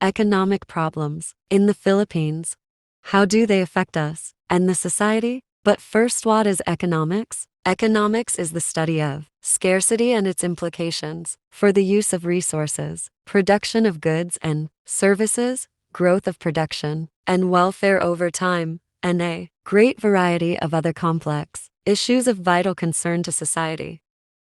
Economic problems in the Philippines. How do they affect us and the society? But first, what is economics? Economics is the study of scarcity and its implications for the use of resources, production of goods and services, growth of production, and welfare over time, and a great variety of other complex issues of vital concern to society.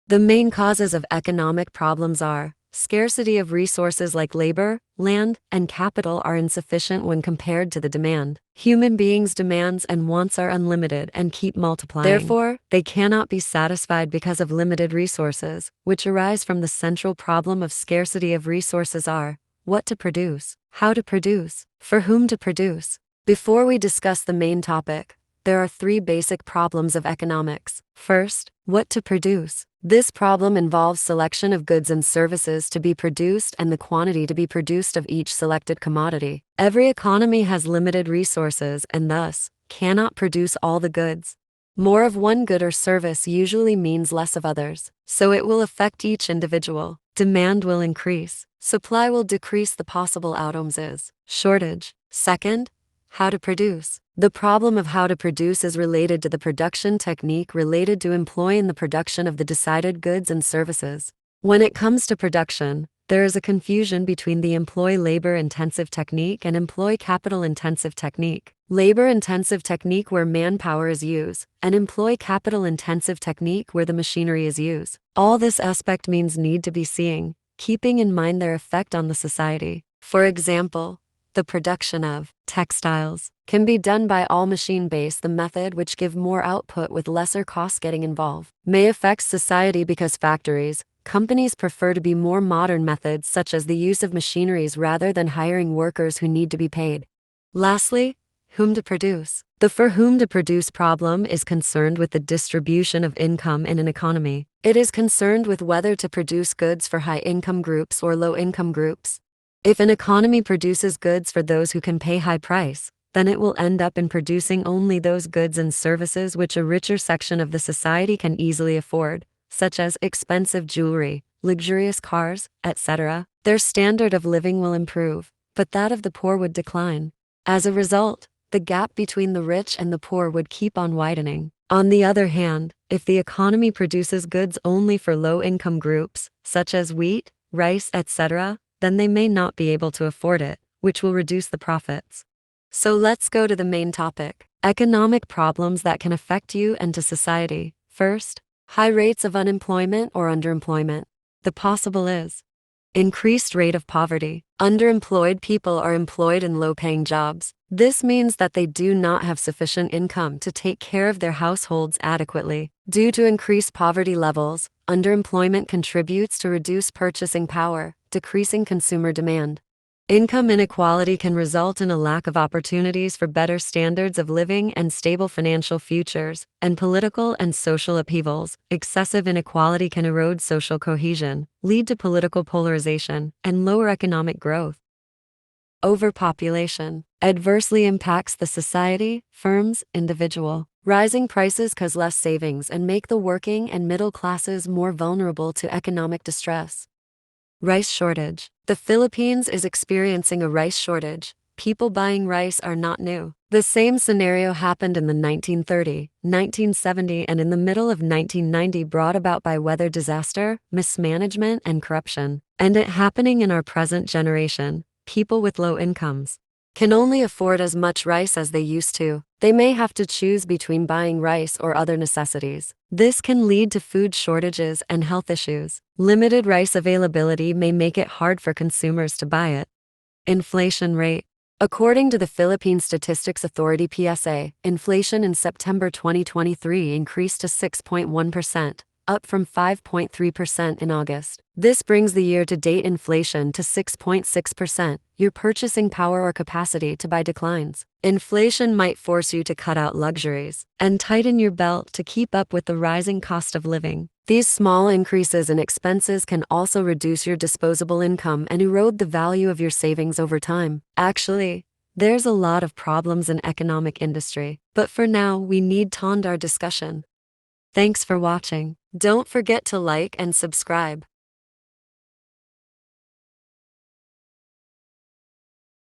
The main causes of economic problems are scarcity of resources like labor, land, and capital are insufficient when compared to the demand. Human beings' demands and wants are unlimited and keep multiplying. Therefore, they cannot be satisfied because of limited resources, which arise from the central problem of scarcity of resources are what to produce, how to produce, for whom to produce. Before we discuss the main topic, there are three basic problems of economics. First, what to produce. This problem involves selection of goods and services to be produced and the quantity to be produced of each selected commodity. Every economy has limited resources and thus cannot produce all the goods. More of one good or service usually means less of others, so it will affect each individual. Demand will increase, supply will decrease. The possible outcomes is shortage. Second, how to produce. The problem of how to produce is related to the production technique related to employ in the production of the decided goods and services. When it comes to production, there is a confusion between the employ labor-intensive technique and employ capital-intensive technique. Labor-intensive technique where manpower is used, and employ capital-intensive technique where the machinery is used. All this aspect means need to be seeing, keeping in mind their effect on the society. For example, the production of textiles can be done by all machine-based. The method which give more output with lesser costs getting involved may affect society because factories, companies prefer to be more modern methods such as the use of machineries rather than hiring workers who need to be paid. Lastly, whom to produce. The for whom to produce problem is concerned with the distribution of income in an economy. It is concerned with whether to produce goods for high-income groups or low-income groups. If an economy produces goods for those who can pay high price, then it will end up in producing only those goods and services which a richer section of the society can easily afford, such as expensive jewelry, luxurious cars, etc. Their standard of living will improve, but that of the poor would decline. As a result, the gap between the rich and the poor would keep on widening. On the other hand, if the economy produces goods only for low-income groups, such as wheat, rice, etc., then they may not be able to afford it, which will reduce the profits. So let's go to the main topic. Economic problems that can affect you and to society. First, high rates of unemployment or underemployment. The possible is increased rate of poverty. Underemployed people are employed in low-paying jobs. This means that they do not have sufficient income to take care of their households adequately. Due to increased poverty levels, underemployment contributes to reduced purchasing power, decreasing consumer demand. Income inequality can result in a lack of opportunities for better standards of living and stable financial futures, and political and social upheavals. Excessive inequality can erode social cohesion, lead to political polarization, and lower economic growth. Overpopulation adversely impacts the society, firms, individual. Rising prices cause less savings and make the working and middle classes more vulnerable to economic distress. Rice shortage. The Philippines is experiencing a rice shortage. People buying rice are not new. The same scenario happened in the 1930, 1970, and in the middle of 1990, brought about by weather disaster, mismanagement, and corruption. And it happening in our present generation. People with low incomes can only afford as much rice as they used to. They may have to choose between buying rice or other necessities. This can lead to food shortages and health issues. Limited rice availability may make it hard for consumers to buy it. Inflation rate. According to the Philippine Statistics Authority (PSA), inflation in September 2023 increased to 6.1%. Up from 5.3% in August. This brings the year-to-date inflation to 6.6%. Your purchasing power or capacity to buy declines. Inflation might force you to cut out luxuries and tighten your belt to keep up with the rising cost of living. These small increases in expenses can also reduce your disposable income and erode the value of your savings over time. Actually, there's a lot of problems in economic industry, but for now we need to end our discussion. Thanks for watching. Don't forget to like and subscribe.